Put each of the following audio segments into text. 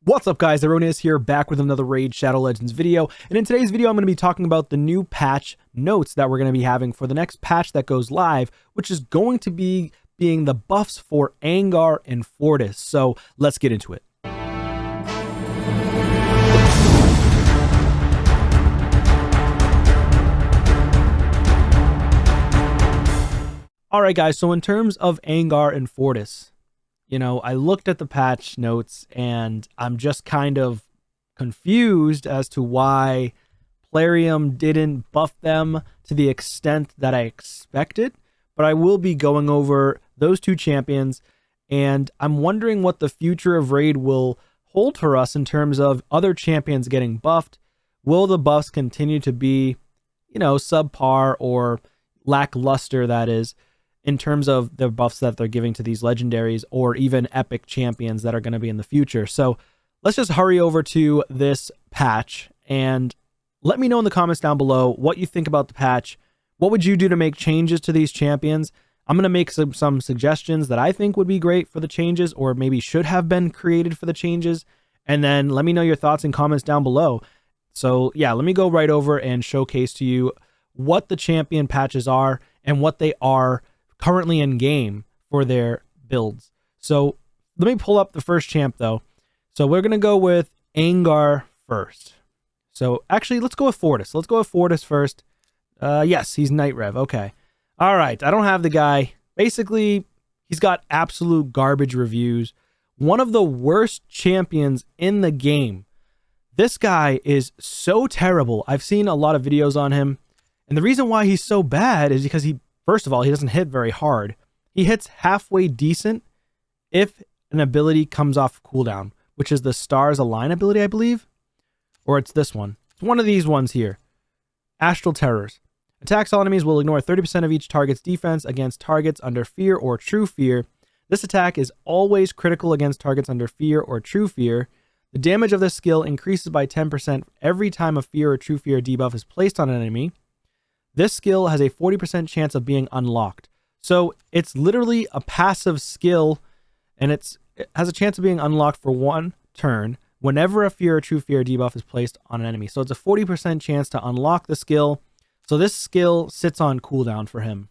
What's up guys, Erroneous here, back with another Raid Shadow Legends video, and in today's video I'm going to be talking about the new patch notes that we're going to be having for the next patch that goes live, which is going to be being the buffs for Angar and Foris. So let's get into it. Alright guys, so in terms of Angar and Foris, you know, I looked at the patch notes and I'm just kind of confused as to why PLARIUM didn't buff them to the extent that I expected. But I will be going over those two champions, and I'm wondering what the future of Raid will hold for us in terms of other champions getting buffed. Will the buffs continue to be, you know, subpar or lackluster, that is, in terms of the buffs that they're giving to these legendaries or even epic champions that are going to be in the future? So let's just hurry over to this patch and let me know in the comments down below what you think about the patch. What would you do to make changes to these champions? I'm going to make some suggestions that I think would be great for the changes, or maybe should have been created for the changes. And then let me know your thoughts and comments down below. So yeah, let me go right over and showcase to you what the champion patches are and what they are currently in game for their builds. So let me pull up the first champ though. So we're going to go with Angar first. So actually, let's go with Foris. Let's go with Foris first. Yes, he's Night Rev. Okay. All right. I don't have the guy. Basically, he's got absolute garbage reviews. One of the worst champions in the game. This guy is so terrible. I've seen a lot of videos on him. And the reason why he's so bad is because first of all, he doesn't hit very hard. He hits halfway decent if an ability comes off cooldown, which is the Stars Align ability, I believe. Or it's this one. It's one of these ones here. Astral Terrors. Attacks all enemies will ignore 30% of each target's defense against targets under fear or true fear. This attack is always critical against targets under fear or true fear. The damage of this skill increases by 10% every time a fear or true fear debuff is placed on an enemy. This skill has a 40% chance of being unlocked. So it's literally a passive skill, and it has a chance of being unlocked for one turn whenever a fear or true fear debuff is placed on an enemy. So it's a 40% chance to unlock the skill. So this skill sits on cooldown for him.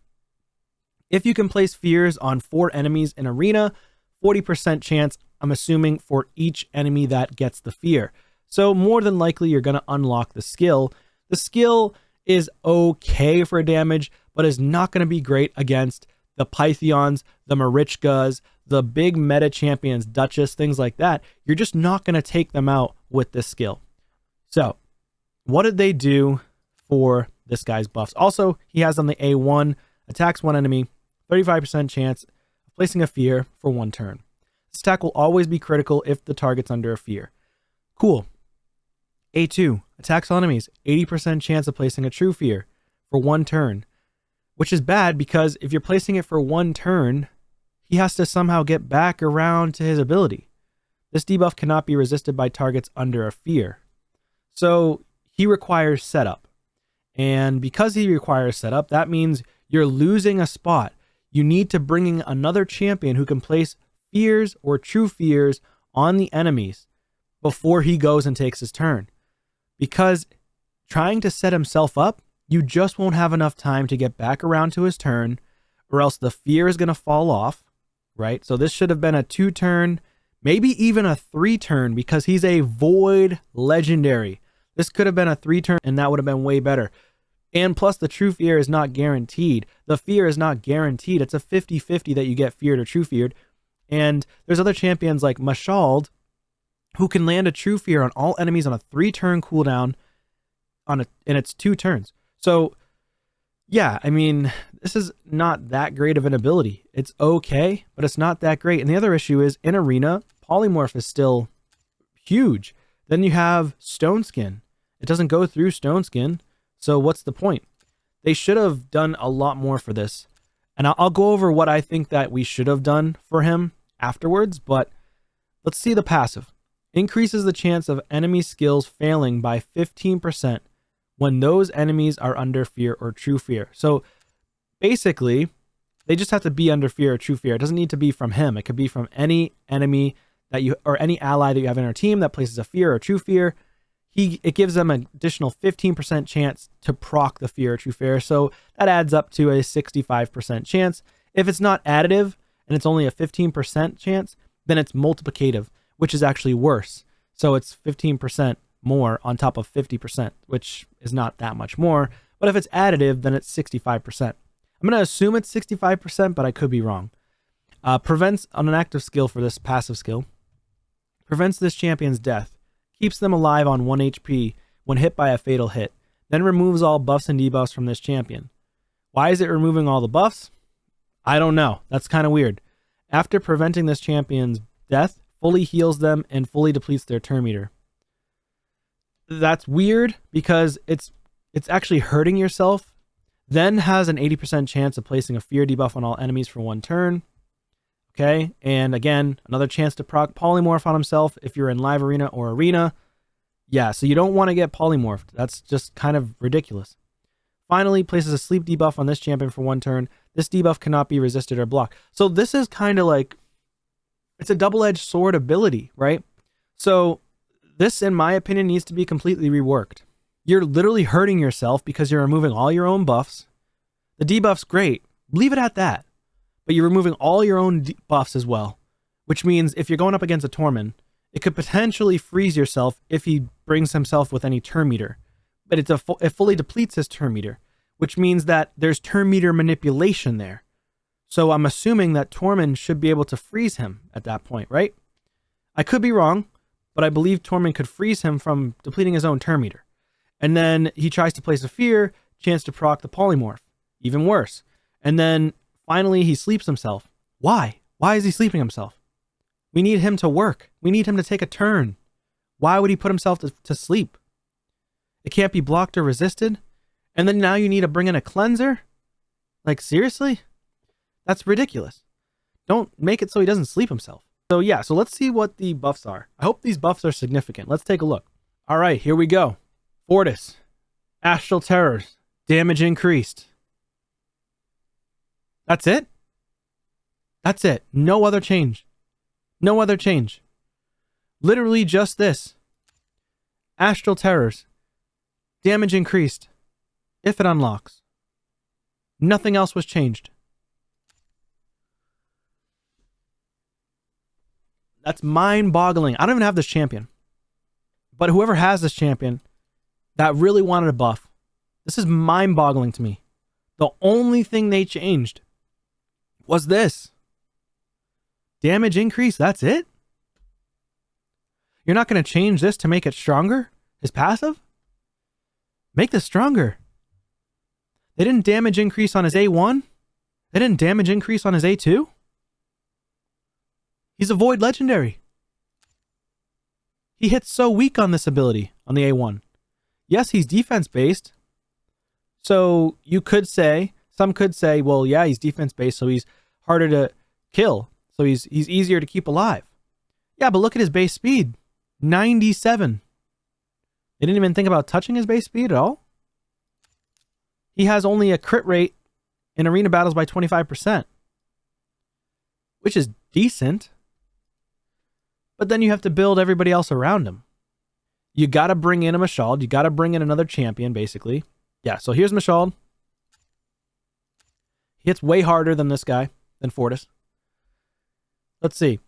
If you can place fears on 4 enemies in arena, 40% chance, I'm assuming, for each enemy that gets the fear. So more than likely you're going to unlock the skill. The skill is okay for damage, but is not going to be great against the Pythions, the Marichkas, the big meta champions, Duchess, things like that. You're just not going to take them out with this skill. So what did they do for this guy's buffs? Also, he has on the A1, attacks one enemy, 35% chance of placing a fear for one turn. This attack will always be critical if the target's under a fear. Cool. A2, attacks all enemies, 80% chance of placing a true fear for one turn, which is bad because if you're placing it for one turn, he has to somehow get back around to his ability. This debuff cannot be resisted by targets under a fear. So he requires setup. And because he requires setup, that means you're losing a spot. You need to bring in another champion who can place fears or true fears on the enemies before he goes and takes his turn. Because trying to set himself up, you just won't have enough time to get back around to his turn, or else the fear is going to fall off, right? So this should have been a 2-turn, maybe even a 3-turn, because he's a void legendary. This could have been a 3-turn, and that would have been way better. And plus, the true fear is not guaranteed. The fear is not guaranteed. It's a 50-50 that you get feared or true feared. And there's other champions like Mashald, who can land a true fear on all enemies on a 3-turn cooldown and it's 2 turns. So yeah, I mean, this is not that great of an ability. It's okay, but it's not that great. And the other issue is in arena, polymorph is still huge. Then you have stone skin. It doesn't go through stone skin. So what's the point? They should have done a lot more for this. And I'll go over what I think that we should have done for him afterwards, but let's see the passive. Increases the chance of enemy skills failing by 15% when those enemies are under fear or true fear. So basically, they just have to be under fear or true fear. It doesn't need to be from him. It could be from any enemy that you, or any ally that you have in our team that places a fear or true fear, it gives them an additional 15% chance to proc the fear or true fear. So that adds up to a 65% chance. If it's not additive and it's only a 15% chance, then it's multiplicative, which is actually worse. So it's 15% more on top of 50%, which is not that much more. But if it's additive, then it's 65%. I'm going to assume it's 65%, but I could be wrong. Prevents on an active skill for this passive skill. Prevents this champion's death. Keeps them alive on 1 HP when hit by a fatal hit. Then removes all buffs and debuffs from this champion. Why is it removing all the buffs? I don't know. That's kind of weird. After preventing this champion's death, fully heals them and fully depletes their turn meter. That's weird because it's actually hurting yourself. Then has an 80% chance of placing a fear debuff on all enemies for 1 turn. Okay, and again, another chance to proc polymorph on himself if you're in live arena or arena. Yeah, so you don't want to get polymorphed. That's just kind of ridiculous. Finally, places a sleep debuff on this champion for 1 turn. This debuff cannot be resisted or blocked. So this is kind of like, it's a double-edged sword ability, right? So this, in my opinion, needs to be completely reworked. You're literally hurting yourself because you're removing all your own buffs. The debuff's great. Leave it at that. But you're removing all your own buffs as well, which means if you're going up against a Tormund, it could potentially freeze yourself if he brings himself with any turn meter. But it fully depletes his turn meter, which means that there's turn meter manipulation there. So I'm assuming that Tormund should be able to freeze him at that point, right? I could be wrong, but I believe Tormund could freeze him from depleting his own turn meter. And then he tries to place a fear, chance to proc the polymorph. Even worse. And then finally, he sleeps himself. Why? Why is he sleeping himself? We need him to work. We need him to take a turn. Why would he put himself to sleep? It can't be blocked or resisted. And then now you need to bring in a cleanser? Like, seriously? That's ridiculous. Don't make it so he doesn't sleep himself. So yeah, so let's see what the buffs are. I hope these buffs are significant. Let's take a look. All right, here we go. Foris. Astral Terrors. Damage increased. That's it? That's it. No other change. No other change. Literally just this. Astral Terrors. Damage increased. If it unlocks. Nothing else was changed. That's mind-boggling. I don't even have this champion. But whoever has this champion that really wanted a buff, this is mind-boggling to me. The only thing they changed was this. Damage increase, that's it? You're not going to change this to make it stronger? His passive? Make this stronger. They didn't damage increase on his A1? They didn't damage increase on his A2? He's a Void Legendary. He hits so weak on this ability, on the A1. Yes, he's defense-based. So you could say, some could say, well, yeah, he's defense-based, so he's harder to kill. So he's easier to keep alive. Yeah, but look at his base speed. 97. They didn't even think about touching his base speed at all. He has only a crit rate in arena battles by 25%. Which is decent. But then you have to build everybody else around him. You got to bring in a Mashald. You got to bring in another champion, basically. Yeah, so here's Mashald. He hits way harder than this guy, than Foris. Let's see.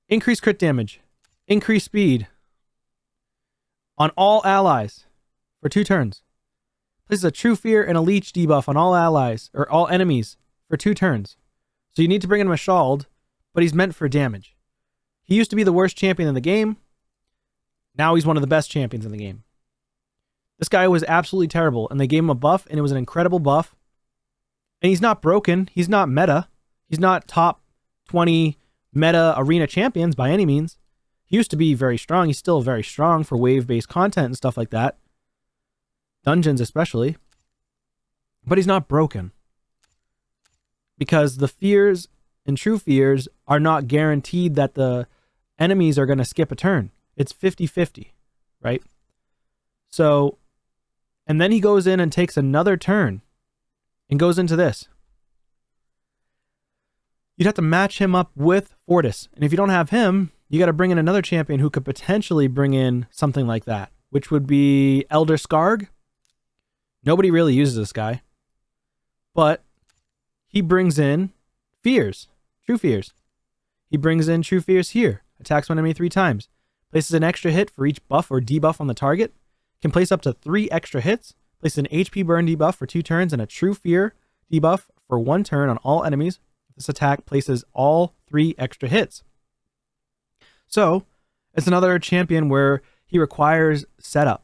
Increased crit damage. Increased speed. On all allies. For 2 turns. Places a True Fear and a Leech debuff on all allies, or all enemies, for 2 turns. So you need to bring in Mashald, but he's meant for damage. He used to be the worst champion in the game. Now he's one of the best champions in the game. This guy was absolutely terrible, and they gave him a buff, and it was an incredible buff. And he's not broken. He's not meta. He's not top 20 meta arena champions by any means. He used to be very strong. He's still very strong for wave-based content and stuff like that. Dungeons especially. But he's not broken. Because the fears and true fears are not guaranteed that the enemies are going to skip a turn. It's 50-50, right? So, and then he goes in and takes another turn and goes into this. you'd have to match him up with Foris. And if you don't have him, you got to bring in another champion who could potentially bring in something like that, which would be Elder Skarg. Nobody really uses this guy, but he brings in Fears, True Fears. He brings in True Fears here. Attacks one enemy 3 times. Places an extra hit for each buff or debuff on the target. Can place up to 3 extra hits. Places an HP burn debuff for 2 turns and a True Fear debuff for 1 turn on all enemies. This attack places all 3 extra hits. So, it's another champion where he requires setup.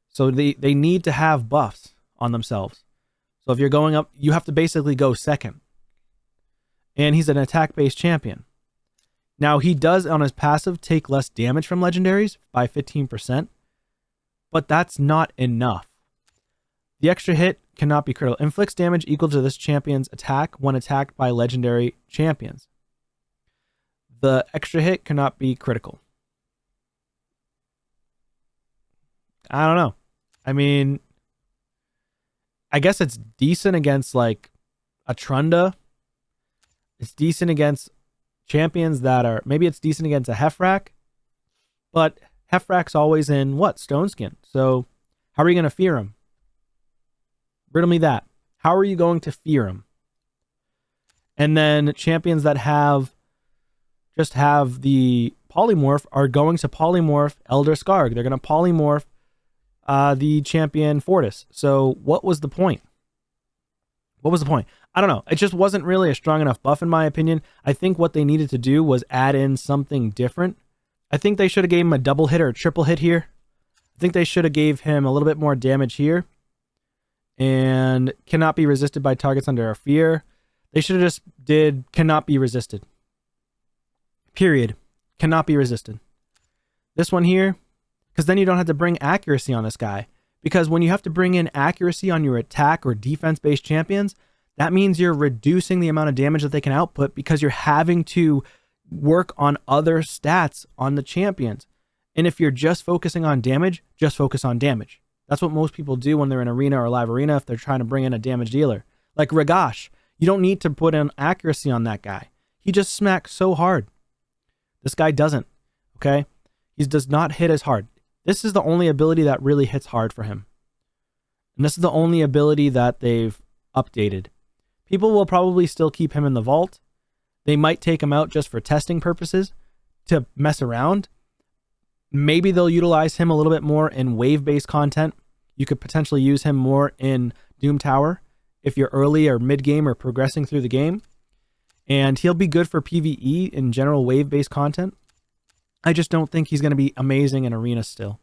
So they need to have buffs on themselves. So if you're going up, you have to basically go second. And he's an attack-based champion. Now, he does, on his passive, take less damage from legendaries by 15%, but that's not enough. The extra hit cannot be critical. Inflicts damage equal to this champion's attack when attacked by legendary champions. The extra hit cannot be critical. I don't know. I mean, I guess it's decent against, like, a Trunda. It's decent against champions that are... Maybe it's decent against a Heffrack. But Heffrack's always in, what? Stoneskin. So, how are you going to fear him? Riddle me that. How are you going to fear him? And then champions that just have the polymorph are going to polymorph Elder Skarg. They're going to polymorph the champion Foris. So what was the point? What was the point? I don't know. It just wasn't really a strong enough buff in my opinion. I think what they needed to do was add in something different. I think they should have gave him a double hit or a triple hit here. I think they should have gave him a little bit more damage here. And cannot be resisted by targets under a fear. They should have just did cannot be resisted. Period. Cannot be resisted. This one here, because then you don't have to bring accuracy on this guy. Because when you have to bring in accuracy on your attack or defense-based champions, that means you're reducing the amount of damage that they can output because you're having to work on other stats on the champions. And if you're just focusing on damage, just focus on damage. That's what most people do when they're in arena or live arena if they're trying to bring in a damage dealer. Like Ragash, you don't need to put in accuracy on that guy. He just smacks so hard. This guy doesn't, okay? He does not hit as hard. This is the only ability that really hits hard for him. And this is the only ability that they've updated. People will probably still keep him in the vault. They might take him out just for testing purposes to mess around. Maybe they'll utilize him a little bit more in wave-based content. You could potentially use him more in Doom Tower if you're early or mid-game or progressing through the game. And he'll be good for PvE in general wave-based content. I just don't think he's going to be amazing in arena still.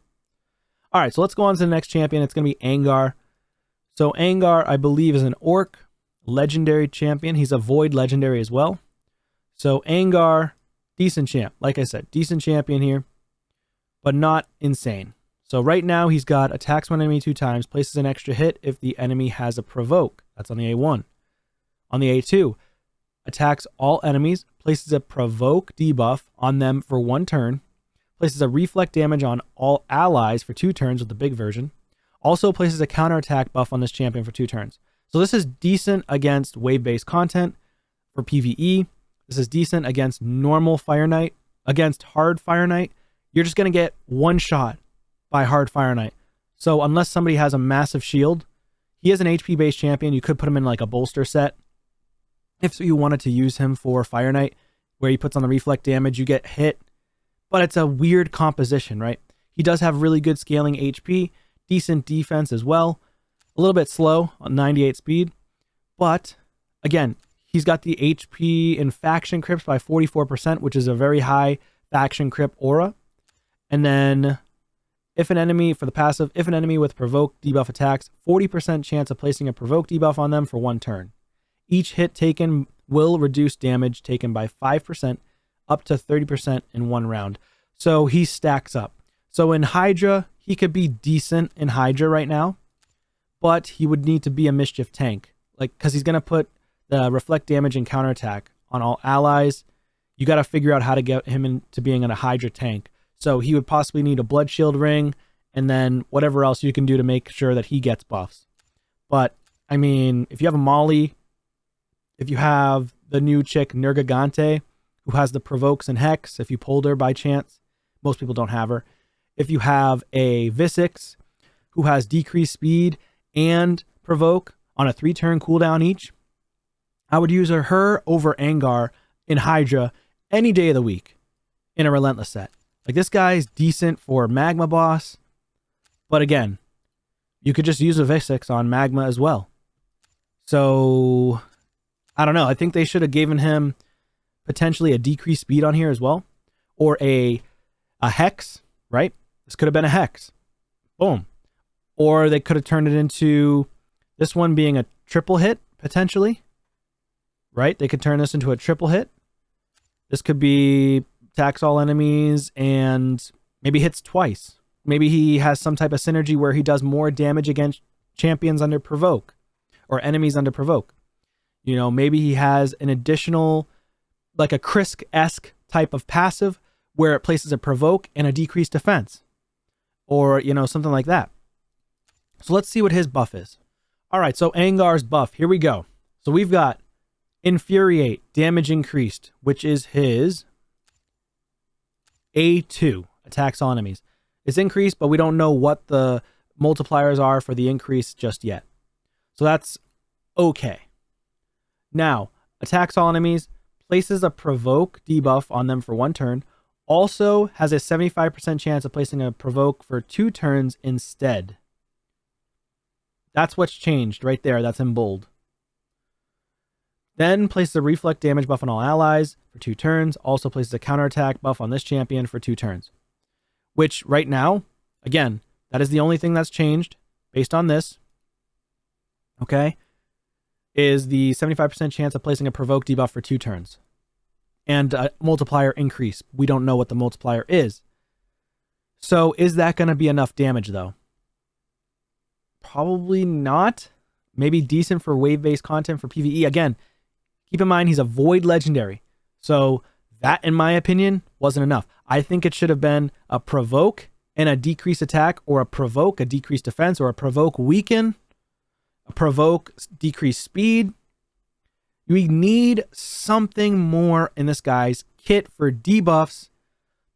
All right, so let's go on to the next champion. It's going to be Angar. So Angar, I believe, is an Orc legendary champion. He's a Void legendary as well. So Angar, decent champ. Like I said, decent champion here, but not insane. So right now he's got attacks one enemy 2 times, places an extra hit if the enemy has a provoke. That's on the A1. On the A2, attacks all enemies, places a provoke debuff on them for 1 turn, places a reflect damage on all allies for 2 turns with the big version, also places a counterattack buff on this champion for 2 turns. So this is decent against wave-based content for PvE. This is decent against normal Fire Knight. Against hard Fire Knight, you're just going to get 1 shot by hard Fire Knight. So unless somebody has a massive shield, he is an HP-based champion. You could put him in like a bolster set. If you wanted to use him for Fire Knight, where he puts on the reflect damage, you get hit. But it's a weird composition, right? He does have really good scaling HP, decent defense as well. A little bit slow on 98 speed. But, again, he's got the HP in faction crypts by 44%, which is a very high faction crypt aura. And then, if an enemy, for the passive, if an enemy with provoke debuff attacks, 40% chance of placing a provoke debuff on them for 1 turn. Each hit taken will reduce damage taken by 5% up to 30% in 1 round. So he stacks up. So in Hydra, he could be decent in Hydra right now, but he would need to be a mischief tank. Like, because he's going to put the reflect damage and counterattack on all allies. You got to figure out how to get him into being in a Hydra tank. So he would possibly need a blood shield ring and then whatever else you can do to make sure that he gets buffs. But, I mean, if you have a Molly, if you have the new chick Nergigante, who has the provokes and hex if you pulled her by chance. Most people don't have her. If you have a Visix who has decreased speed and provoke on a 3-turn cooldown each, I would use her over Angar in Hydra any day of the week in a Relentless set. Like, this guy's decent for Magma Boss, but again, you could just use a Visix on Magma as well. So, I don't know. I think they should have given him potentially a decreased speed on here as well. Or a Hex, right? This could have been a Hex. Boom. Or they could have turned it into this one being a triple hit, potentially. Right? They could turn this into a triple hit. This could be attacks all enemies and maybe hits twice. Maybe he has some type of synergy where he does more damage against champions under provoke or enemies under provoke. You know, maybe he has an additional, like a Krisk-esque type of passive where it places a provoke and a decreased defense, or, you know, something like that. So let's see what his buff is. All right, so Angar's buff, here we go. So we've got Infuriate, damage increased, which is his A2, attacks all enemies. It's increased, but we don't know what the multipliers are for the increase just yet. So that's okay. Now, attacks all enemies, places a provoke debuff on them for 1 turn, also has a 75% chance of placing a provoke for 2 turns instead. That's what's changed right there. That's in bold. Then places a reflect damage buff on all allies for 2 turns. Also places a counterattack buff on this champion for 2 turns. Which right now, again, that is the only thing that's changed based on this. Okay. Is the 75% chance of placing a provoke debuff for 2 turns. And a multiplier increase. We don't know what the multiplier is. So is that going to be enough damage though? Probably not. Maybe decent for wave-based content for PvE. Again, keep in mind he's a Void Legendary. So that, in my opinion, wasn't enough. I think it should have been a provoke and a decreased attack, or a provoke, a decreased defense, or a provoke weaken, a provoke decreased speed. We need something more in this guy's kit for debuffs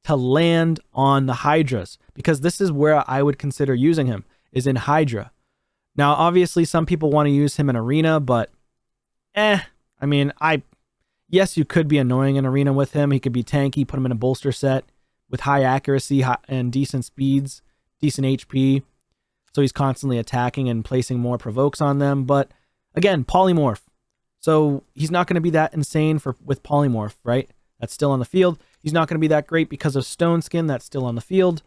to land on the Hydras, because this is where I would consider using him, is in Hydra. Now, obviously, some people want to use him in Arena, but I mean, yes, you could be annoying in Arena with him. He could be tanky, put him in a bolster set with high accuracy and decent speeds, decent HP. So he's constantly attacking and placing more provokes on them. But again, polymorph. So he's not going to be that insane with polymorph, right? That's still on the field. He's not going to be that great because of stone skin. That's still on the field.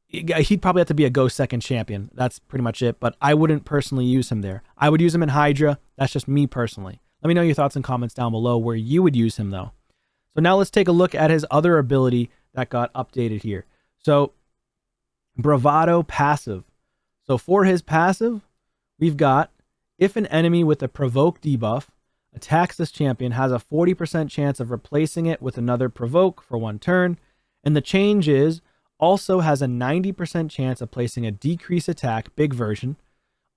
He'd probably have to be a go second champion. That's pretty much it. But I wouldn't personally use him there. I would use him in Hydra. That's just me personally. Let me know your thoughts and comments down below where you would use him though. So now let's take a look at his other ability that got updated here. So Bravado passive. So for his passive, we've got, if an enemy with a provoke debuff attacks this champion, has a 40% chance of replacing it with another provoke for 1 turn. And the change is, also has a 90% chance of placing a decrease attack, big version,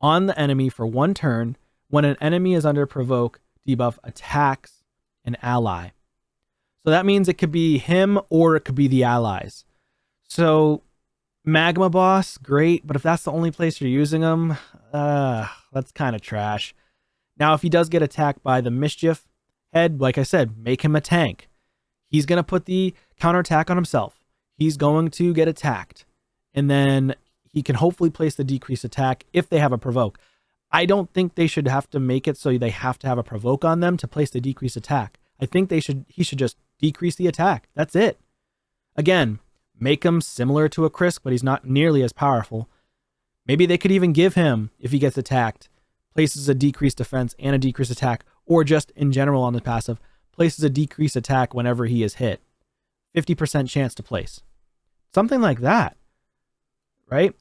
on the enemy for 1 turn when an enemy is under provoke debuff attacks an ally. So that means it could be him or it could be the allies. So Magma Boss, great, but if that's the only place you're using him, that's kind of trash. Now, if he does get attacked by the Mischief Head, like I said, make him a tank. He's going to put the counterattack on himself. He's going to get attacked. And then he can hopefully place the decreased attack if they have a provoke. I don't think they should have to make it so they have to have a provoke on them to place the decreased attack. I think he should just decrease the attack. That's it. Again, make him similar to a Krisk, but he's not nearly as powerful. Maybe they could even give him, if he gets attacked, places a decreased defense and a decreased attack, or just in general on the passive, places a decreased attack whenever he is hit. 50% chance to place. Something like that, right?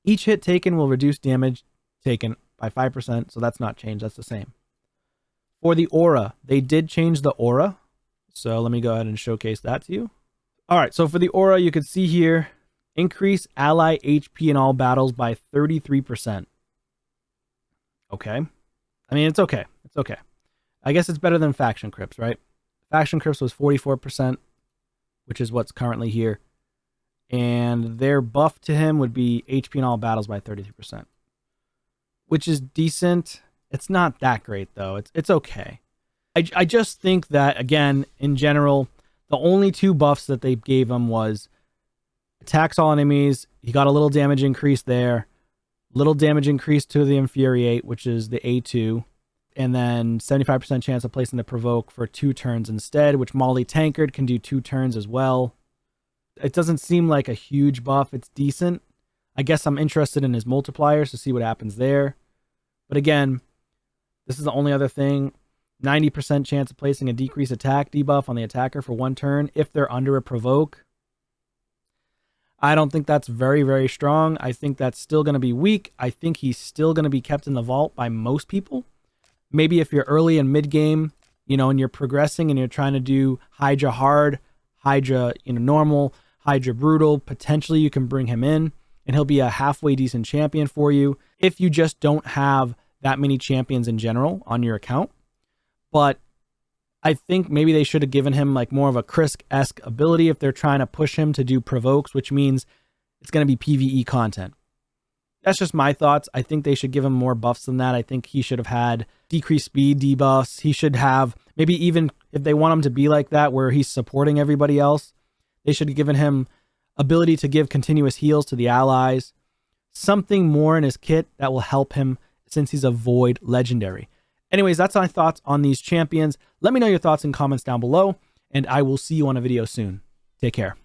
Each hit taken will reduce damage taken by 5%, so that's not changed. That's the same. For the aura, they did change the aura. So let me go ahead and showcase that to you. All right, so for the aura, you can see here, increase ally HP in all battles by 33%. Okay. I mean, it's okay. It's okay. I guess it's better than Faction Crypts, right? Faction Crypts was 44%, which is what's currently here. And their buff to him would be HP in all battles by 33%, which is decent. It's not that great, though. It's okay. I just think that, again, in general, the only two buffs that they gave him was attacks all enemies. He got a little damage increase there. Little damage increase to the Infuriate, which is the A2. And then 75% chance of placing the Provoke for 2 turns instead, which Molly Tankard can do 2 turns as well. It doesn't seem like a huge buff. It's decent. I guess I'm interested in his multipliers to see what happens there. But again, this is the only other thing. 90% chance of placing a decreased attack debuff on the attacker for 1 turn if they're under a Provoke. I don't think that's very, very strong. I think that's still going to be weak. I think he's still going to be kept in the vault by most people. Maybe if you're early and mid-game, and you're progressing and you're trying to do Hydra hard, Hydra normal, Hydra brutal, potentially you can bring him in and he'll be a halfway decent champion for you if you just don't have that many champions in general on your account. But I think maybe they should have given him like more of a Krisk-esque ability if they're trying to push him to do provokes, which means it's going to be PvE content. That's just my thoughts. I think they should give him more buffs than that. I think he should have had decreased speed debuffs. He should have, maybe even if they want him to be like that, where he's supporting everybody else, they should have given him ability to give continuous heals to the allies. Something more in his kit that will help him since he's a Void legendary. Anyways, that's my thoughts on these champions. Let me know your thoughts in comments down below, and I will see you on a video soon. Take care.